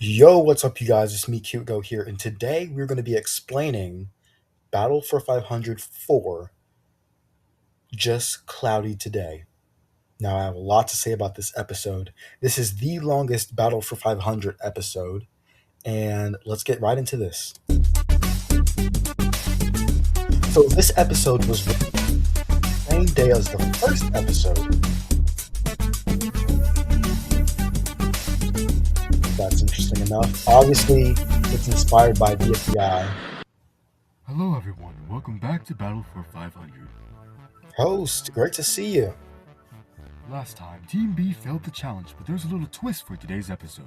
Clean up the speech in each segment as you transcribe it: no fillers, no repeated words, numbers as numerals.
Yo, what's up, you guys? It's me, Cute Go here, and today we're going to be explaining Battle for 500 4 Just Cloudy Today. Now, I have a lot to say about this episode. This is the longest Battle for 500 episode, and let's get right into this. So, this episode was released the same day as the first episode. That's interesting enough. Obviously, it's inspired by the FBI. Hello everyone, and welcome back to Battle for 500. Host, great to see you. Last time, Team B failed the challenge, but there's a little twist for today's episode.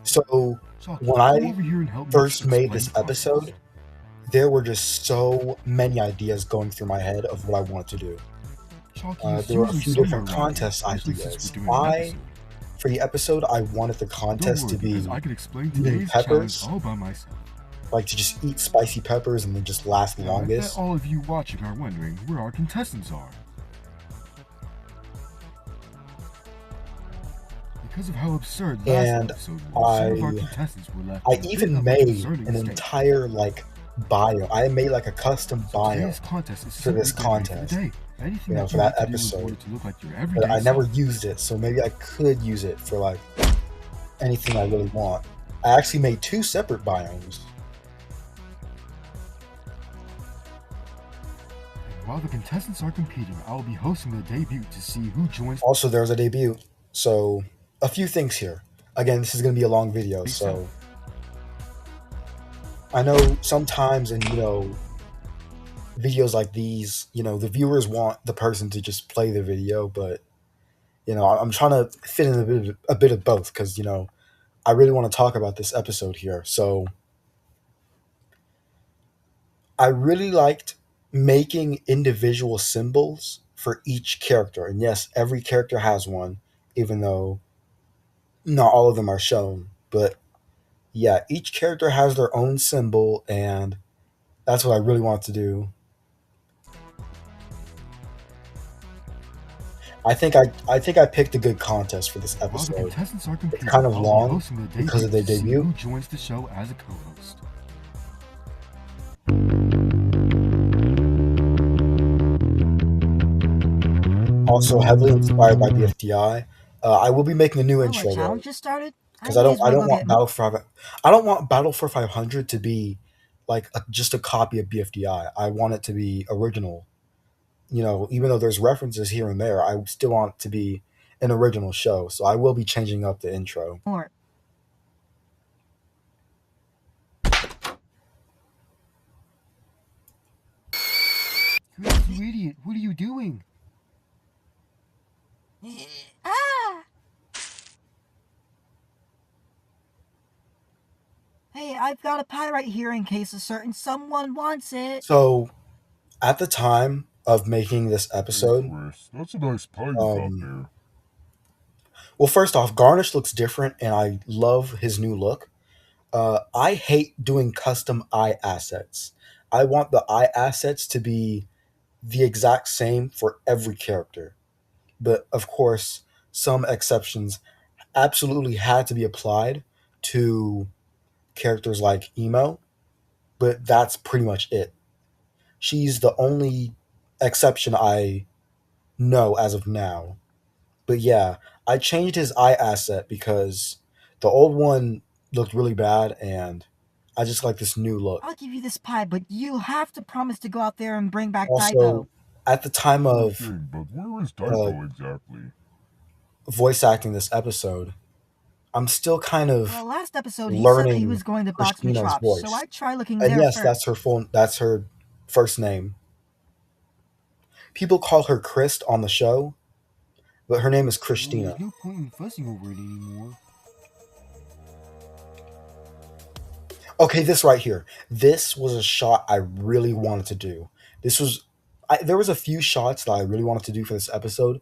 So, Chalky, when come I over here and help me first made explain this the process. episode, there were just so many ideas going through my head of what I wanted to do. Chalky is There were a usually few different somewhere around here, contest especially since ideas. we're doing an episode. For the episode, I wanted the Don't contest worry, to be because I can explain eating today's challenge peppers, all by myself. like to just eat spicy peppers and then just last Now, I bet longest. all of you watching are wondering where our contestants are. Because of how absurd last And episode was, some of our I- contestants were left I in a bit even of a made concerning an state. entire bio. I made like a custom bio, Today's contest is for this simply getting ready for the contest, day. Anything for that you that need to do in episode. order to look like your But everyday I never self. used it, so maybe I could use it for like anything I really want. I actually made 2 separate biomes. And while the contestants are competing, I will be hosting the debut to see who joins. Also, there's a debut. So, a few things here. Again, this is going to be a long video, so I know sometimes in, videos like these, the viewers want the person to just play the video, but, I'm trying to fit in a bit of both because, I really want to talk about this episode here. So, I really liked making individual symbols for each character. And yes, every character has one, even though not all of them are shown. But yeah, each character has their own symbol, and that's what I really want to do. I think I picked a good contest for this While the episode. contestants are competing, kind of I'll long be hosting the debut because of the to see debut. who joins the show as a co-host. Also heavily inspired by the FDI. I will be making a new Oh, intro a though, challenge just started? because I don't may as well go want get I don't want Battle for 500 to be like just a copy of BFDI. I want it to be original. Even though there's references here and there, I still want it to be an original show. So I will be changing up the intro. more. Chris, you idiot! What are you doing? Ah! Hey, I've got a pie right here in case a certain someone wants it. So at the time of making this episode, Chris, that's a nice pie you got there. well, first off, Garnish looks different, and I love his new look. I hate doing custom eye assets. I want the eye assets to be the exact same for every character. But of course, some exceptions absolutely had to be applied to characters like Emo, but that's pretty much it. She's the only exception I know as of now. But yeah, I changed his eye asset because the old one looked really bad, and I just like this new look. I'll give you this pie, but you have to promise to go out there and bring back Also, Daigo. at the time of Okay, but where is Daigo exactly? voice acting this episode, I'm still kind of Well, last episode he said that he learning was going to box me Christina's chops, voice. so I try looking And there yes, first. that's her first name. People call her Christ on the show, but her name is Well, Christina. there's no point in fussing over it anymore. Okay, this right here. This was a shot I really wanted to do. There was a few shots that I really wanted to do for this episode.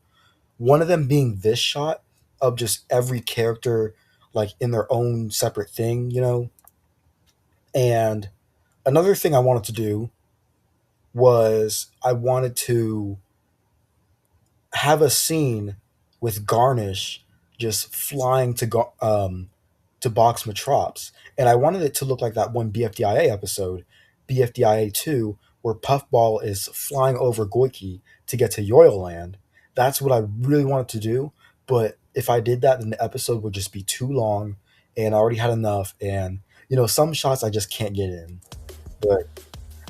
One of them being this shot of just every character like in their own separate thing. And another thing I wanted to do was I wanted to have a scene with Garnish just flying to to box Metrops, and I wanted it to look like that one BFDIA episode, BFDIA 2, where Puffball is flying over Goiki to get to Yoyoland. That's what I really wanted to do, but if I did that, then the episode would just be too long, and I already had enough, and some shots I just can't get in. But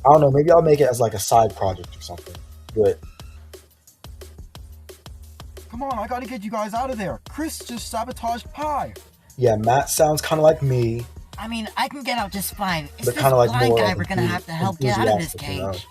I don't know, maybe I'll make it as like a side project or something. But Come on, I gotta get you guys out of there. Chris just sabotaged Pie. yeah, Matt sounds kind of like me, I mean, I can get out just fine. It's but this kind of like blind more guy like we're gonna have to help get out of this cage.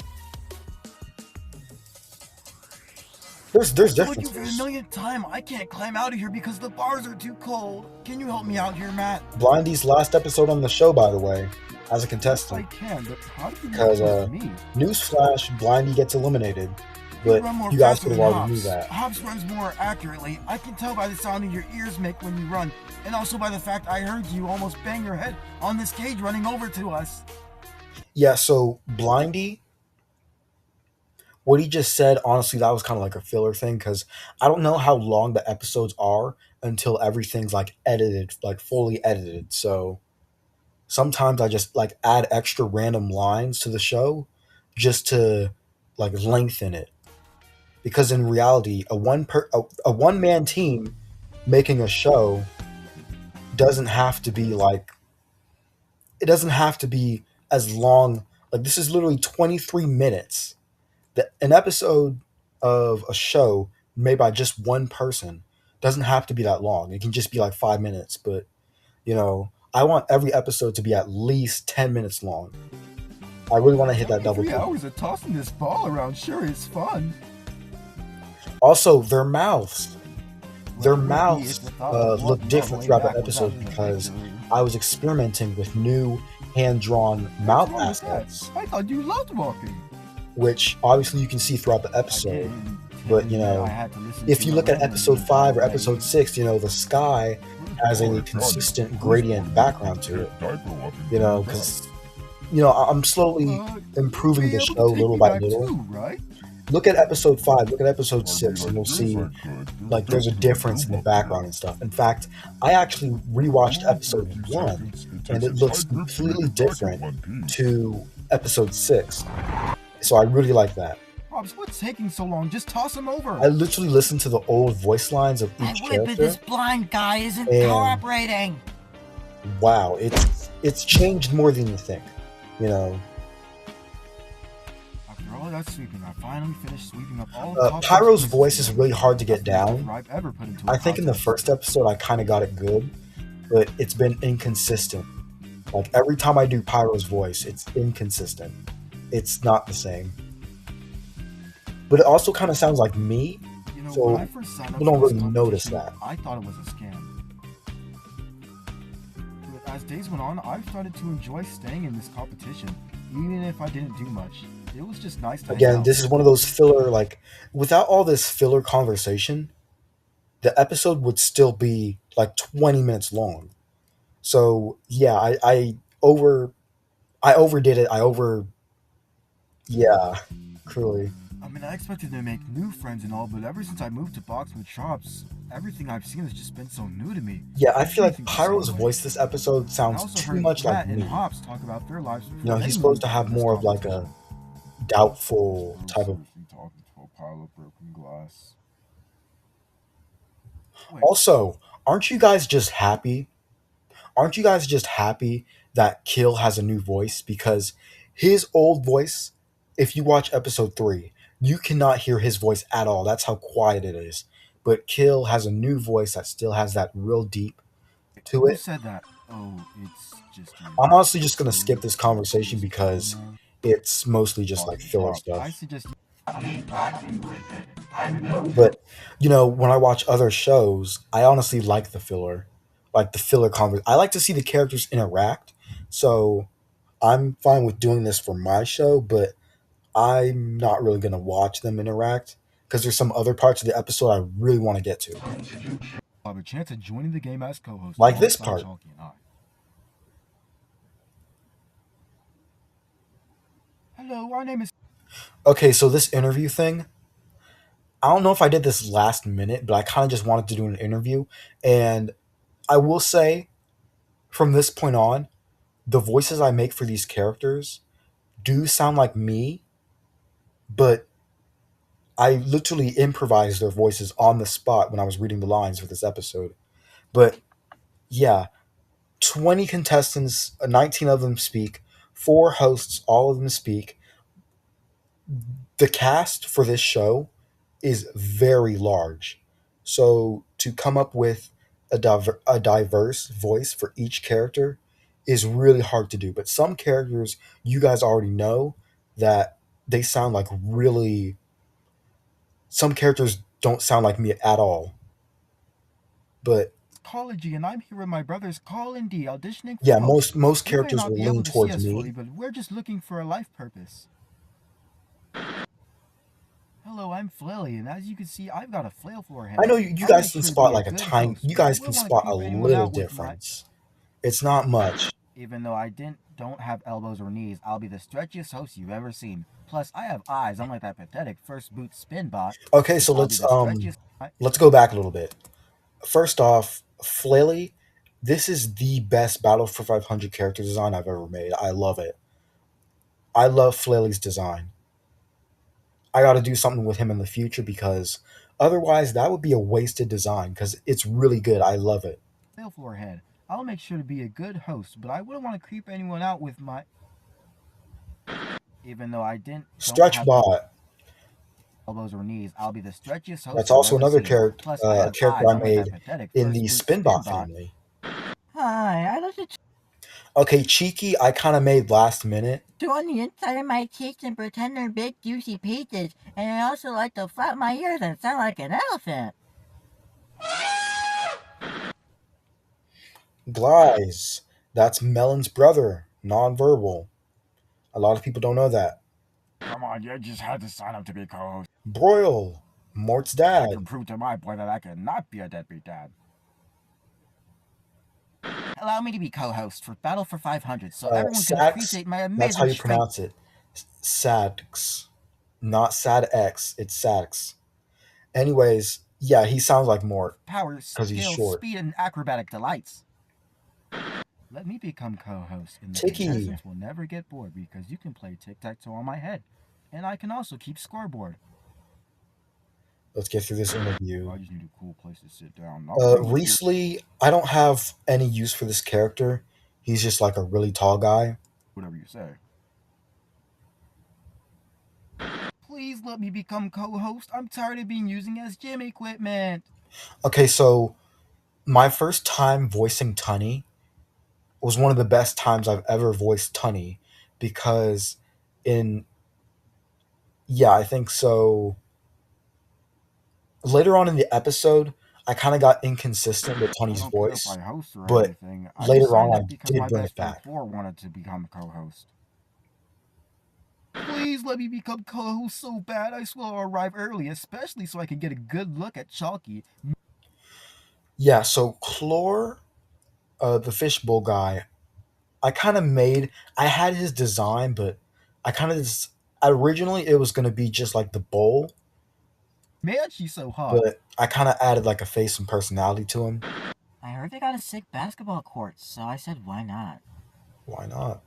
There's I told you for the differences. millionth time, I can't climb out of here because the bars are too cold. Can you help me out here, Matt? Blindy's last episode on the show, by the way, as a Yes, I contestant. can, but how do you know Because, it was me? newsflash, Blindy gets eliminated. You But run more you guys faster could have than already knew Hops. that. Hops runs more accurately. I can tell by the sound your ears make when you run, and also by the fact I heard you almost bang your head on this cage running over to us. Yeah, so Blindy, what he just said, honestly, that was kind of like a filler thing because I don't know how long the episodes are until everything's like edited, like fully edited. So sometimes I just like add extra random lines to the show just to like lengthen it. Because in reality, a one man team making a show doesn't have to be like it doesn't have to be as long. Like this is literally 23 minutes. An episode of a show made by just one person doesn't have to be that long. It can just be like 5 minutes. But I want every episode to be at least 10 minutes long. I really want to hit that double. 3 hours of tossing this ball around sure is fun. Also, their mouths. Their Well, mouths it's the thought of look walking different all the way throughout the back episode without because victory. I was experimenting with new hand-drawn mouth What's wrong with that? assets, I thought you loved walking. which obviously you can see throughout the I episode. didn't. But I had to listen if to you it look at randomly episode 5 or until episode 6, the sky has a consistent gradient background to it. Because I'm slowly improving be the able show to take little me by back little. too, right? Look at episode 5, look at episode 6, and you'll see like there's a difference in the background and stuff. In fact, I actually rewatched episode 1 and it looks completely different to episode 6. So I really like that. Hobbs, what's taking so long? Just toss him over. I literally listened to the old voice lines of I each whip it, character. this blind guy isn't And- cooperating. Wow, it's changed more than you think. After all that sweeping, I finally finished sweeping up all the top Pyro's pieces voice is of really hard to get That's the best down. effort I've ever put into a I think in the contest. first episode I kind of got it good, but it's been inconsistent. Like every time I do Pyro's voice, it's inconsistent. It's not the same. But it also kind of sounds like me. So when I first signed up people don't for this really notice competition, that. I thought it was a scam. But as days went on, I started to enjoy staying in this competition, even if I didn't do much. It was just nice to hang Again, out. this is one of those filler, like, without all this filler conversation, the episode would still be like 20 minutes long. So yeah, I overdid it. Yeah, cruelly. I mean, I expected to make new friends and all, but ever since I moved to Box with Chops, everything I've seen has just been so new to me. Yeah, I feel like Everything's the Pyro's same way. voice this episode I sounds also too heard much Matt like and me. Hops talk about their lives before they He's supposed moved to have into this more of like a competition. doubtful type of. talking to a pile of broken glass. Wait, Also, aren't you guys just happy? Aren't you guys just happy that Kill has a new voice? Because his old voice, if you watch episode 3, you cannot hear his voice at all. That's how quiet it is. But Kill has a new voice that still has that real deep to who it. said that? Oh, it's just you. I'm honestly just gonna skip this conversation because it's mostly just like filler I stuff. suggest you But when I watch other shows, I honestly like the filler, like the filler convers. I like to see the characters interact, so I'm fine with doing this for my show. But I'm not really gonna watch them interact because there's some other parts of the episode I really want to get to. have a chance at joining the game as co-host. Like this alongside part. Chalky and I. Hello, our name is. Okay, so this interview thing, I don't know if I did this last minute, but I kind of just wanted to do an interview, and I will say from this point on, the voices I make for these characters do sound like me, but I literally improvised their voices on the spot when I was reading the lines for this episode. But yeah, 20 contestants, 19 of them speak, four hosts, all of them speak. The cast for this show is very large. So to come up with a diverse voice for each character is really hard to do. But some characters you guys already know that they sound like really. Some characters don't sound like me at all. But College, and I'm here with my brothers Carl and D auditioning for yeah, host. most You may characters not will be lean able to see towards us fully, me. but we're just looking for a life purpose. Hello, I'm Flilly, and as you can see, I've got a flail floor I head. know you I'll guys make can sure to be spot a like a good tiny. host, You but I guys can wouldn't want to spot a creep anyone little out with my. difference. It's not much. Even though I don't have elbows or knees, I'll be the stretchiest host you've ever seen. Plus, I have eyes, unlike that pathetic first boot spin bot, Okay, which so I'll be the stretchiest. let's go back a little bit. First off, Flaley, this is the best Battle for 500 character design I've ever made. I love it. I love Flaley's design. I got to do something with him in the future because otherwise that would be a wasted design because it's really good. I love it. Flail floor head. I'll make sure to be a good host, but I wouldn't want to creep anyone out with my. Even though I don't Stretch have Bot. elbows or knees, I'll be the stretchiest That's host you've also ever another seen. Plus, I have character eyes, I unlike that made pathetic in first the boot spin Spinbot bot. family. Hi, I like to Okay, Cheeky, I kind of made last minute. chew on the inside of my cheeks and pretend they're big, juicy pieces. And I also like to flap my ears and sound like an elephant. Glies, that's Melon's brother, nonverbal. A lot of people don't know that. Come on, you just had to sign up to be co-host. Broil, Mort's I can dad. prove to my boy that I cannot be a deadbeat dad. Allow me to be co-host for Battle for 500 so everyone can Sax, appreciate my that's how amazing you strength. pronounce it. Sax. Not Sad X, it's Sax. Anyways, yeah, he sounds like Mort Power, because he's skill, short. speed, and acrobatic delights. Let me become co-host, and the Tiki, contestants will never get bored because you can play tic-tac-toe on my head. And I can also keep scoreboard. let's get through this interview. I just need a cool place to sit down. Reese Lee, I don't have any use for this character. He's just like a really tall guy. Whatever you say. Please let me become co-host. I'm tired of being using as gym equipment. Okay, so my first time voicing Tunny was one of the best times I've ever voiced Tunny because in yeah, I think so. Later on in the episode, I kind of got inconsistent with I Tunny's don't care if I voice, host or but anything. I just later signed on up I because did my bring it best friend back. Floor wanted to become co-host. Please let me become co-host so bad. I swear I'll arrive early, especially so I can get a good look at Chalky. Yeah, so Chlor, the fishbowl guy, I kind of made. I had his design, but I kind of just originally it was gonna be just like the bowl, Man, she's so hot. but I kind of added like a face and personality to him. I heard they got a sick basketball court, so I said, why not? Why not?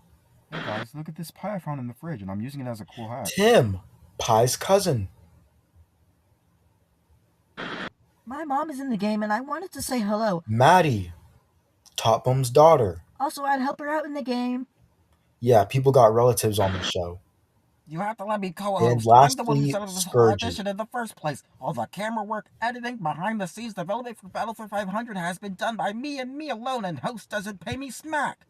Hey guys, look at this pie I found in the fridge, and I'm using it as a cool hat. Tim, Pie's cousin. My mom is in the game, and I wanted to say hello. Maddie, Top Bum's daughter. Also, I'd help her out in the game. Yeah, people got relatives on the show. You have to let me And co-host. I'm the one who lastly, set up this whole Scourgy. audition in the first place. All the camera work, editing, behind the scenes development for Battle for 500 has been done by me and me alone, and host doesn't pay me smack.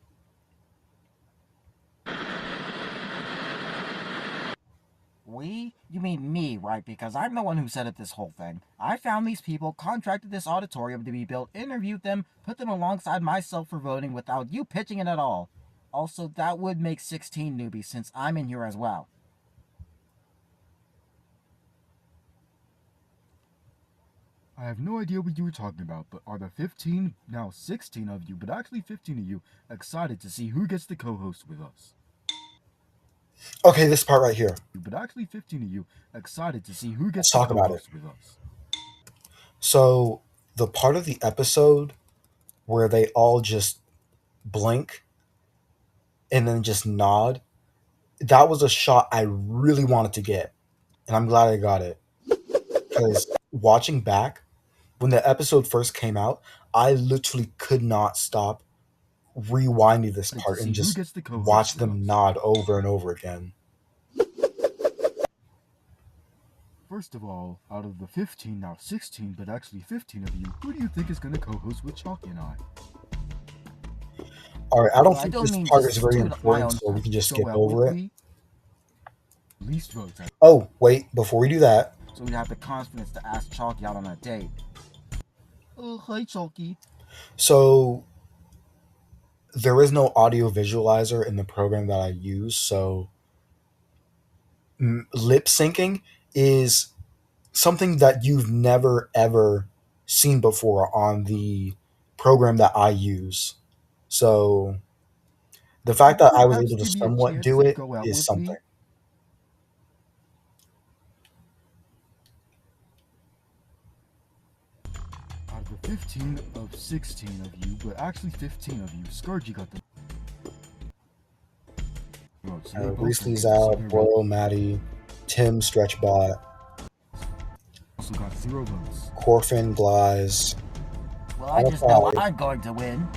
We? You mean me, right? Because I'm the one who set up this whole thing. I found these people, contracted this auditorium to be built, interviewed them, put them alongside myself for voting without you pitching in at all. Also, that would make 16 newbies since I'm in here as well. I have no idea what you were talking about, but are the 15, now 16 of you, but actually 15 of you, excited to see who gets to co-host with us? Okay, this part right here. But actually 15 of you, excited to see who Let's gets to talk about it. co-host with us. So, the part of the episode where they all just blink and then just nod. That was a shot I really wanted to get, and I'm glad I got it. Because watching back, when the episode first came out, I literally could not stop rewinding this To part see and who just gets the co-host watch them roast. nod over and over again. First of all, out of the 15, now 16, but actually 15 of you, who do you think is going to co-host with Chalky and I? All right, I don't Well, I think don't this mean part is just very to my important, own. so we can just So skip with over it. we least votes. Oh, wait, before we do that, So we have the confidence to ask Chalky out on a date. Oh, hi Chalky. so there is no audio visualizer in the program that I use, so lip syncing is something that you've never ever seen before on the program that I use. So the fact Would you that I was perhaps able to give me a somewhat chance do to it go out is with something. we? Out of the 15 of 16 of you, but actually 15 of you, Scourgy got the votes. So they both Reesley's voted, so out, they're Boro, Maddie, Tim, Stretchbot, also got 0 votes. Corfin, Glies. Well, I just know I'm going to win.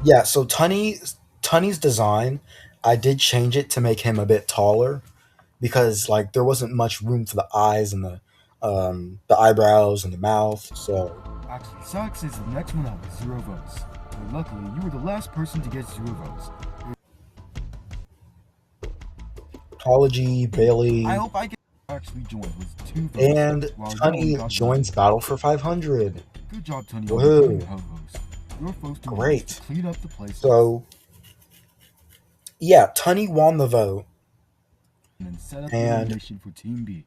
Yeah, so Tunny's design, I did change it to make him a bit taller because like there wasn't much room for the eyes and the eyebrows and the mouth. So Actually, Sax is the next one out with 0 votes. But luckily, you were the last person to get 0 votes. Apology, Bailey, I hope I can actually join with 2 votes. and while you only Tunny got joins 0. Battle for 500. Good job, Tony, on Woohoo. becoming co-host. You're supposed to Great. clean up the place. So yeah, Tunny won the vote. And then set up the And elimination for Team B.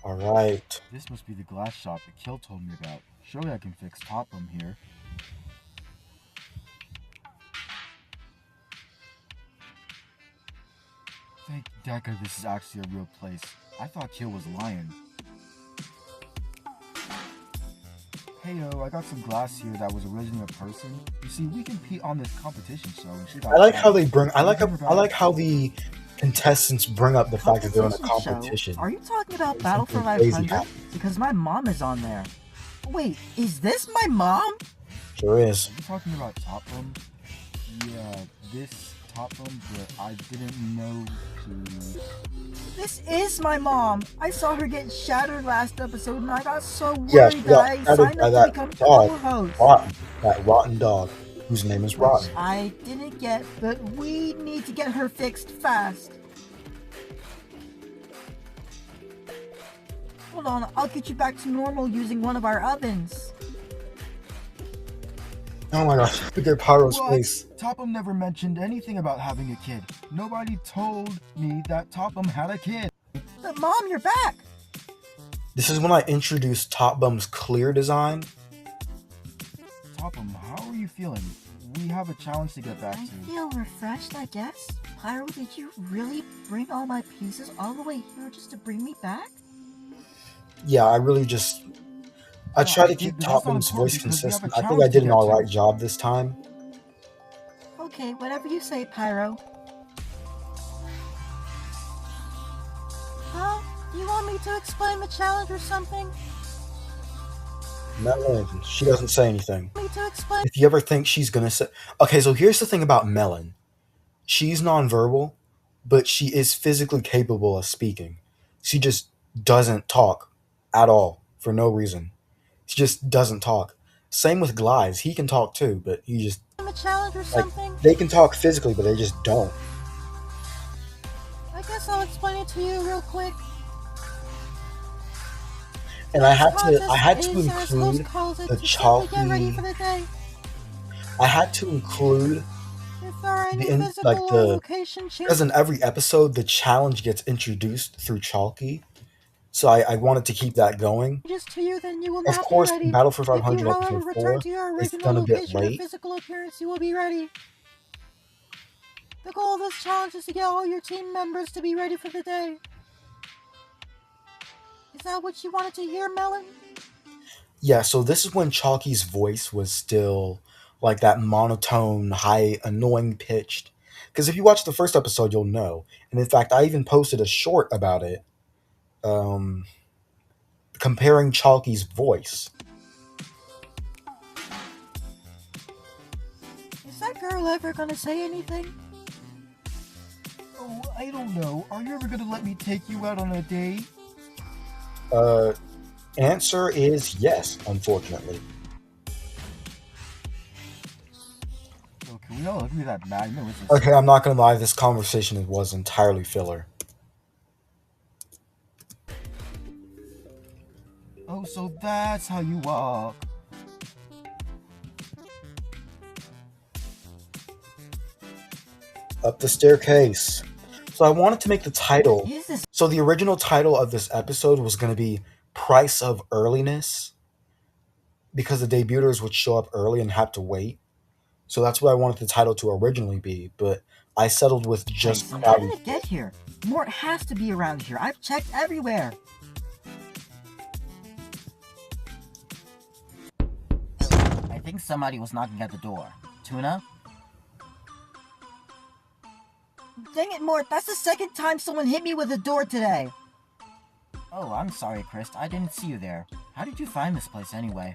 all right. This must be the glass shop that Kill told me about. Surely I can fix Topham here. Thank Deca this is actually a real place. I thought Kill was lying. Hey yo, I got some glass here that was originally a person. You see, we compete on this competition show and she got I like shot. how they bring. I like how the contestants bring up the fact that they're in a competition. Show? Are you talking about There's Battle for something crazy 500? happening. Because my mom is on there. Wait, is this my mom? Sure is. Are you talking about Topham? Yeah, this Topham, but I didn't know to... This is my mom. I saw her get shattered last episode and I got so worried Yeah, she that got I shattered signed by up to that become dog, co-host. Rotten, that rotten dog, whose name is Which Rotten. I didn't get, but we need to get her fixed fast. Hold on, I'll get you back to normal using one of our ovens. Oh my gosh, look at Pyro's What? face. Topham never mentioned anything about having a kid. Nobody told me that Topham had a kid. But Mom, you're back! This is when I introduced Top Bum's clear design. Topham, how are you feeling? We have a challenge to get back I to. feel refreshed, I guess. Pyro, did you really bring all my pieces all the way here just to bring me back? Yeah, I really just... I Yeah, try I to did, keep but Top that's not Bum's important voice because we have a consistent. I think I challenge to did an get to. alright job this time. Okay, whatever you say, Pyro. Huh? You want me to explain the challenge or something? Melon, she doesn't say anything. Me to explain? If you ever think she's gonna say... Okay, so here's the thing about Melon. She's nonverbal, but she is physically capable of speaking. She just doesn't talk at all for no reason. She just doesn't talk. Same with Glies. He can talk too, but he just... The challenge or Like, something? they can talk physically, but they just don't. I guess I'll explain it to you real quick. And I had to Contest is, as include host calls it, the to simply get ready chalky... for the day. I had to include If there are any the in, physical like or the location because changes, in every episode the challenge gets introduced through Chalky, so I wanted to keep that going. to you, then you will Of not be course, ready. Battle for If 500 you, however, episode return 4 to your is original done a bit location or late. physical appearance, you will be ready. The goal of this challenge is to get all your team members to be ready for the day. Is that what you wanted to hear, Melon? Yeah, so this is when Chalky's voice was still like that monotone, high, annoying pitched. Because if you watch the first episode, you'll know. And in fact, I even posted a short about it, um, comparing Chalky's voice. Is that girl ever gonna say anything? Oh, I don't know. Are you ever gonna let me take you out on a date? Uh, Answer is yes, unfortunately. Oh, can we all agree that Magna was just... Okay, I'm not gonna lie, this conversation was entirely filler. Oh, so that's how you walk. Up the staircase. So I wanted to make the title. Is this So the original title of this episode was going to be Price of Earliness because the debuters would show up early and have to wait. So that's what I wanted the title to originally be, but I settled with just place? How did Cloudy. it get here? Mort has to be around here. I've checked everywhere. I think somebody was knocking at the door. Tuna? Dang it, Mort, that's the second time someone hit me with a door today. Oh, I'm sorry, Chris. I didn't see you there. How did you find this place anyway?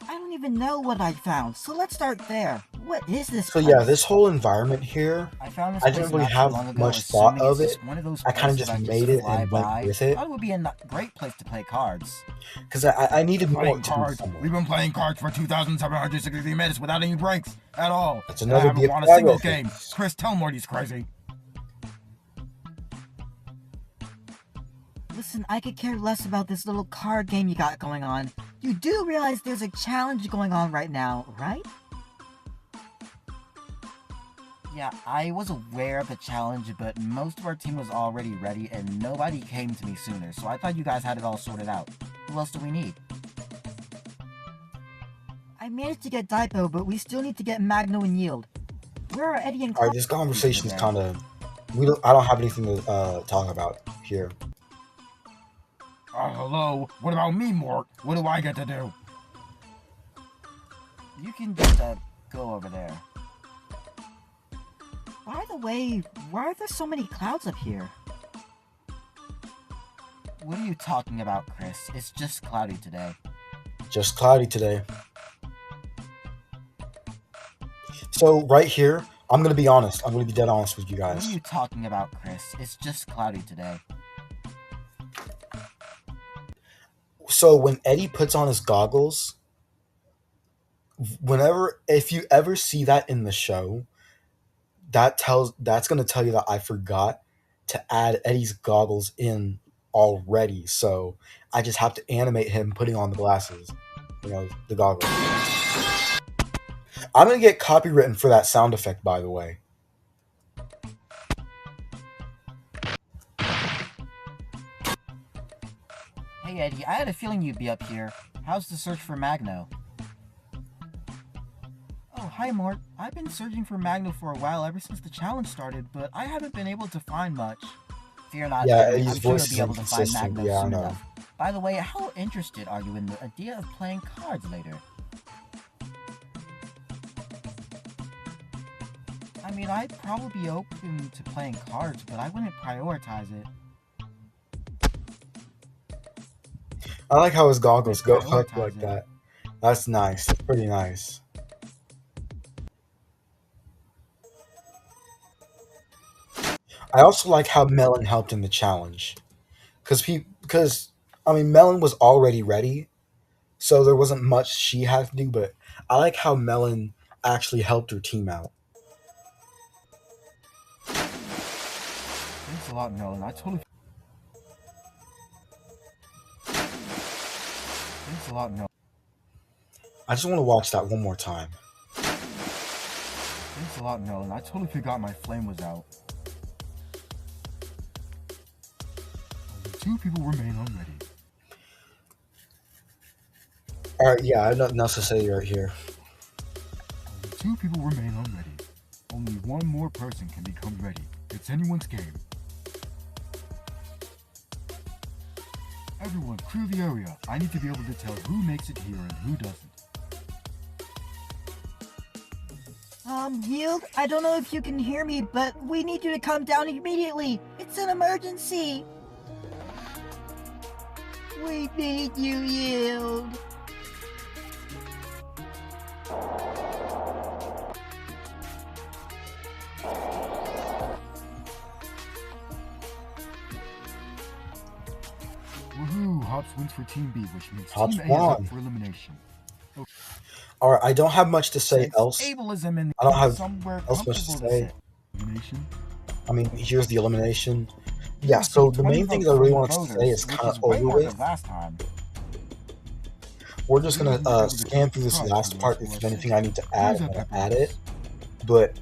I don't even know what I found, so let's start there. What is this So place? yeah, this whole environment here, I found this I place didn't really not too have long ago, much thought assuming of it's it. just one of those I kinda places just that made it fly and went by. with it. Thought it would be a great place to play cards. Because I needed more Playing to do cards. somewhere. We've been playing cards for 2,763 minutes without any breaks at all. That's And I another haven't big won a single progress. game. Chris, tell Morty's crazy. Listen, I could care less about this little card game you got going on. You do realize there's a challenge going on right now, right? Yeah, I was aware of the challenge, but most of our team was already ready and nobody came to me sooner, so I thought you guys had it all sorted out. Who else do we need? I managed to get Daipo, but we still need to get Magno and Yield. Where are Eddie and All right, Cloud? this conversation is kind of I don't have anything to talk about here. Hello? What about me, Mort? What do I get to do? You can just, go over there. By the way, why are there so many clouds up here? What are you talking about, Chris? It's just cloudy today. Just cloudy today. So right here, I'm gonna be honest. I'm gonna be dead honest with you What guys. are you talking about, Chris? It's just cloudy today. So when Eddie puts on his goggles, if you ever see that in the show, that's gonna tell you that I forgot to add Eddie's goggles in already. So I just have to animate him putting on the glasses, the goggles. I'm gonna get copywritten for that sound effect, by the way. Hey, Eddie, I had a feeling you'd be up here. How's the search for Magno? Oh, hi, Mort. I've been searching for Magno for a while ever since the challenge started, but I haven't been able to find much. Fear not, Yeah, Eddie. Eddie's I'm sure you'll voice be is able to find inconsistent. Magno Yeah, I soon know. enough. By the way, how interested are you in the idea of playing cards later? I mean, I'd probably be open to playing cards, but I wouldn't prioritize it. I like how his goggles go up Prioritize like it. that. That's nice. That's pretty nice. I also like how Melon helped in the challenge, because I mean Melon was already ready, so there wasn't much she had to do. But I like how Melon actually helped her team out. Thanks a lot, Melon. Thanks a lot, Melon. I just want to watch that one more time. Thanks a lot, Melon. I totally forgot my flame was out. Only 2 people remain unready. All right, yeah, I have nothing else to say right here. Only 2 people remain unready. Only 1 more person can become ready. It's anyone's game. Everyone, clear the area. I need to be able to tell who makes it here and who doesn't. Yield, I don't know if you can hear me, but we need you to come down immediately. It's an emergency. We need you, Yield. Woohoo! Hops wins for Team B, which means Hops Team A is up won. for elimination. All right, I don't have much to say Since else. ableism in I don't have somewhere else much to comfortable to say. sit. Elimination? I mean, here's the elimination. You Yeah, so received the 20 main things votes I from really the wanted to say voters, is which kind of is way over more with. than last time. We're just Those gonna who were able to scan take through the this prize last for part. those who If are anything sick. I need to add, Where's I'm our gonna add peppers? it. But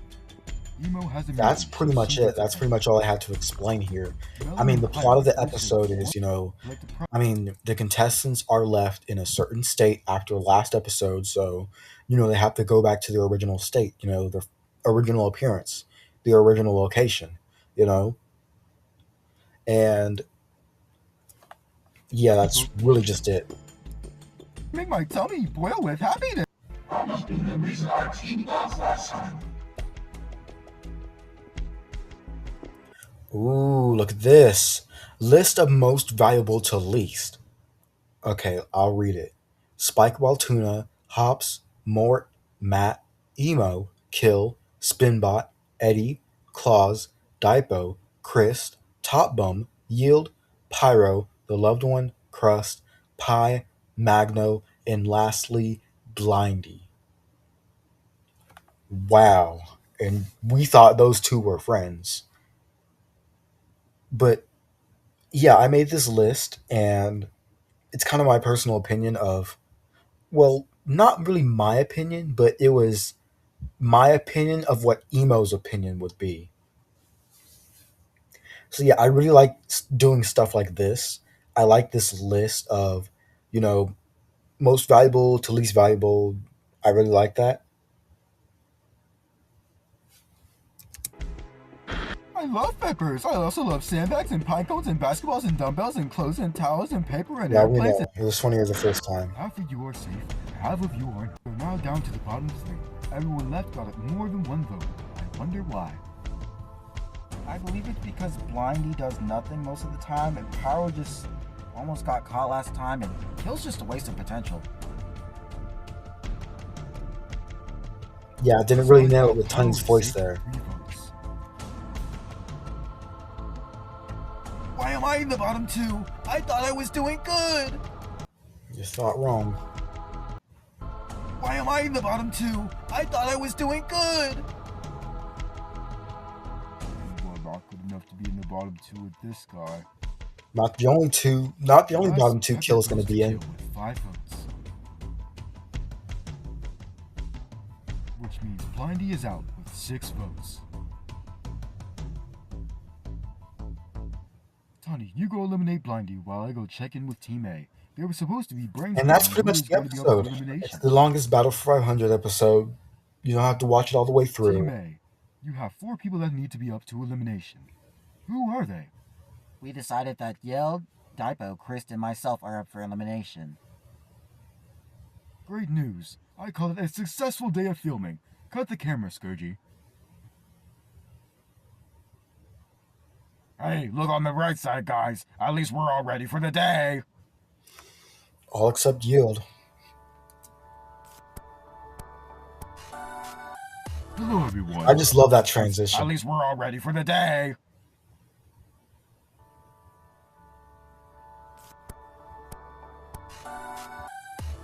Emo has that's immunity, pretty so much she it. gets a That's pretty vote. much all I had to explain here. Mellow I mean, and the plot Pyro of the both said episode they is, like the prize. I mean, the contestants are left in a certain state after the last episode, so, they have to go back to their original state, their original appearance, their original location, you know? And yeah, that's really just it. Make my tummy boil with happiness. Ooh, look at this. List of most valuable to least. Okay, I'll read it. Spikeball Tuna, Hops, Mort, Matt, Emo, Kill, Spinbot, Eddie, Claus, Dipo, Chris, Top Bum, Yield, Pyro, The Loved One, Crust, Pie, Magno, and lastly, Blindy. Wow. And we thought those two were friends. But yeah, I made this list and it's kind of my personal opinion of, well, not really my opinion, but it was my opinion of what Emo's opinion would be. So yeah, I really like doing stuff like this. I like this list of, you know, most valuable to least valuable. I really like that. I love peppers. I also love sandbags and pine cones and basketballs and dumbbells and clothes and towels and paper and Yeah, we airplanes. know. It was funnier the first time. Half of you are safe, half of you aren't. We're now down to the bottom three. Everyone left got more than one vote. I wonder why. I believe it's because Blindy does nothing most of the time, and Pyro just almost got caught last time, and Kill's just a waste of potential. Yeah, I didn't really Spike nail it got with Pyro Tony's to voice save there. 3 votes. Why am I in the bottom two? I thought I was doing good. You thought wrong. Why am I in the bottom two? I thought I was doing good. You are not good enough to be in the bottom two with this guy. Not the only two. Not the only Thus, bottom two Pepper Kill is going goes to be in. Kill with 5 votes. Which means Blindy is out with 6 votes. Tony, you go eliminate Blindy while I go check in with Team A. They were supposed to be brainstorming And that's pretty who much is the going to be up for episode. It's elimination. the longest Battle for 500 episode. You don't have to watch it all the way Team through. A, you have 4 people that need to be up to elimination. Who are they? We decided that Yeld, Dipo, Chris, and myself are up for elimination. Great news. I call it a successful day of filming. Cut the camera, Scourgy. Hey, look on the right side, guys. At least we're all ready for the day. All except Yield. Hello, everyone. I just love that transition. At least we're all ready for the day.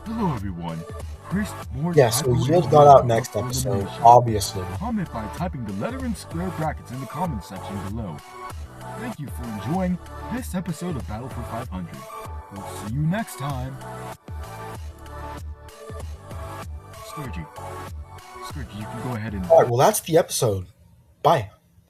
Hello, everyone. Chris Moore. Yeah, so Yield got out next episode, obviously. Comment by typing the letter in square brackets in the comment section below. Thank you for enjoying this episode of Battle for 500. We'll see you next time. Scourgy, you can go ahead and... Alright, well, that's the episode. Bye.